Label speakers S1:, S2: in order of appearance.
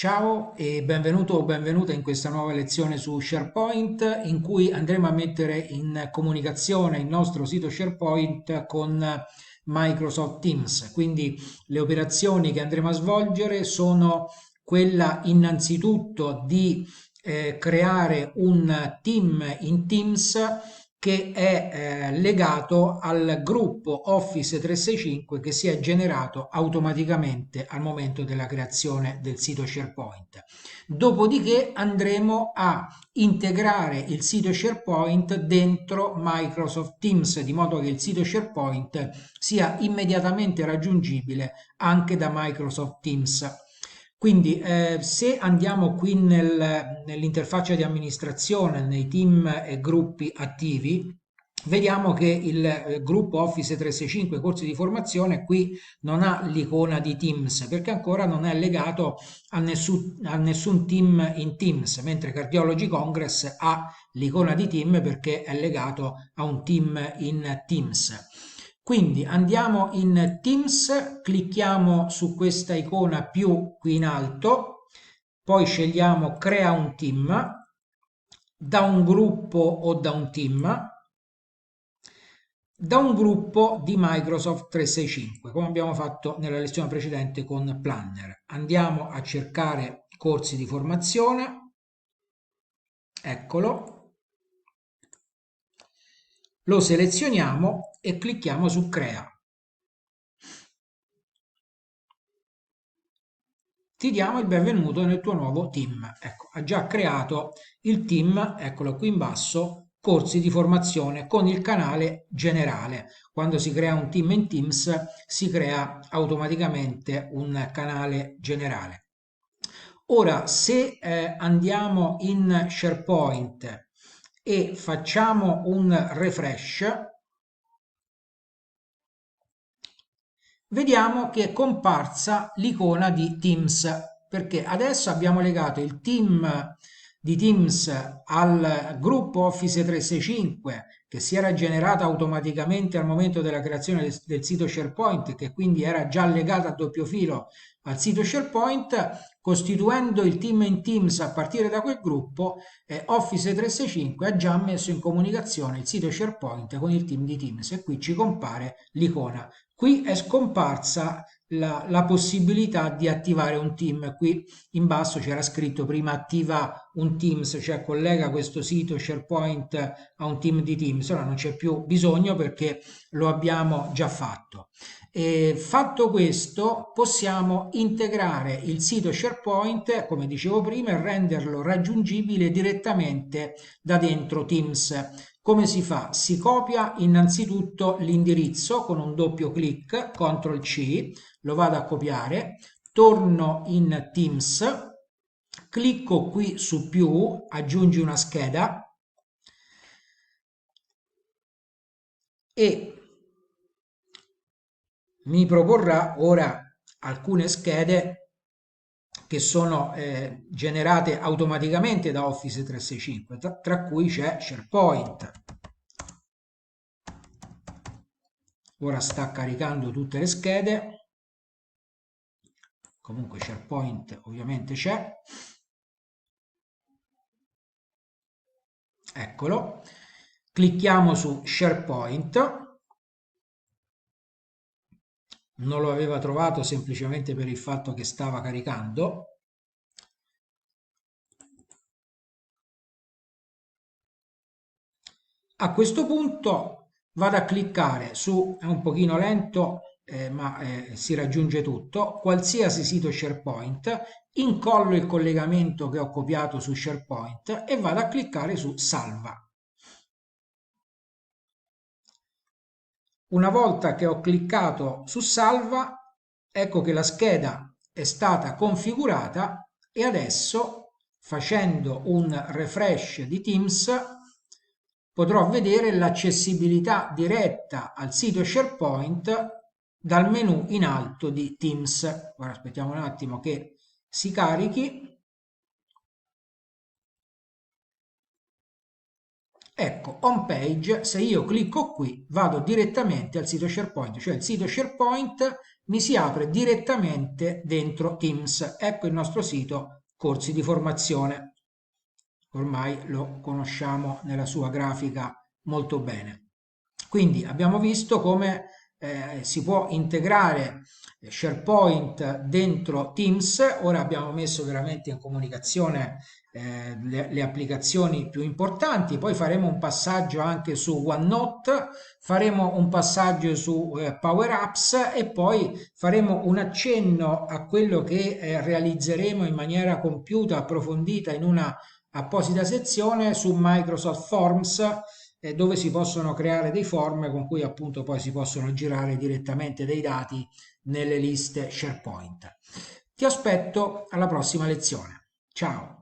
S1: Ciao e benvenuto o benvenuta in questa nuova lezione su SharePoint in cui andremo a mettere in comunicazione il nostro sito SharePoint con Microsoft Teams. Quindi le operazioni che andremo a svolgere sono quella innanzitutto di creare un team in Teams che è legato al gruppo Office 365 che si è generato automaticamente al momento della creazione del sito SharePoint. Dopodiché andremo a integrare il sito SharePoint dentro Microsoft Teams, di modo che il sito SharePoint sia immediatamente raggiungibile anche da Microsoft Teams. Quindi se andiamo qui nell'interfaccia di amministrazione, nei team e gruppi attivi, vediamo che il gruppo Office 365 corsi di formazione qui non ha l'icona di Teams perché ancora non è legato a nessun team in Teams, mentre Cardiology Congress ha l'icona di team perché è legato a un team in Teams. Quindi andiamo in Teams, clicchiamo su questa icona più qui in alto, poi scegliamo crea un team da un gruppo o da un gruppo di Microsoft 365, come abbiamo fatto nella lezione precedente con Planner. Andiamo a cercare corsi di formazione, eccolo, lo selezioniamo e clicchiamo su crea. Ti diamo il benvenuto nel tuo nuovo team. Ecco, ha già creato il team, eccolo qui in basso, corsi di formazione con il canale generale. Quando si crea un team in Teams si crea automaticamente un canale generale. Ora, se andiamo in SharePoint e facciamo un refresh, vediamo che è comparsa l'icona di Teams, perché adesso abbiamo legato il team di Teams al gruppo Office 365 che si era generato automaticamente al momento della creazione del sito SharePoint, che quindi era già legato a doppio filo al sito SharePoint, costituendo il team in Teams a partire da quel gruppo, Office 365 ha già messo in comunicazione il sito SharePoint con il team di Teams e qui ci compare l'icona. Qui è scomparsa la possibilità di attivare un team. Qui in basso c'era scritto prima attiva un Teams, cioè collega questo sito SharePoint a un team di Teams. Ora non c'è più bisogno perché lo abbiamo già fatto. E fatto questo, possiamo integrare il sito SharePoint, come dicevo prima, e renderlo raggiungibile direttamente da dentro Teams. Come si fa? Si copia innanzitutto l'indirizzo con un doppio clic, CTRL C, lo vado a copiare, torno in Teams, clicco qui su più, aggiungi una scheda e mi proporrà ora alcune schede che sono generate automaticamente da Office 365, tra cui c'è SharePoint. Ora sta caricando tutte le schede, comunque SharePoint ovviamente c'è, eccolo, clicchiamo su SharePoint, non lo aveva trovato semplicemente per il fatto che stava caricando. A questo punto vado a cliccare su, è un pochino lento, ma si raggiunge tutto, qualsiasi sito SharePoint, incollo il collegamento che ho copiato su SharePoint e vado a cliccare su salva. Una volta che ho cliccato su salva, ecco che la scheda è stata configurata e adesso, facendo un refresh di Teams, potrò vedere l'accessibilità diretta al sito SharePoint dal menu in alto di Teams. Ora aspettiamo un attimo che si carichi. Ecco, home page, se io clicco qui vado direttamente al sito SharePoint, cioè il sito SharePoint mi si apre direttamente dentro Teams. Ecco il nostro sito corsi di formazione. Ormai lo conosciamo nella sua grafica molto bene. Quindi abbiamo visto come si può integrare SharePoint dentro Teams. Ora abbiamo messo veramente in comunicazione le applicazioni più importanti, poi faremo un passaggio anche su OneNote, faremo un passaggio su Power Apps e poi faremo un accenno a quello che realizzeremo in maniera compiuta, approfondita in una apposita sezione su Microsoft Forms, dove si possono creare dei form con cui appunto poi si possono girare direttamente dei dati nelle liste SharePoint. Ti aspetto alla prossima lezione. Ciao!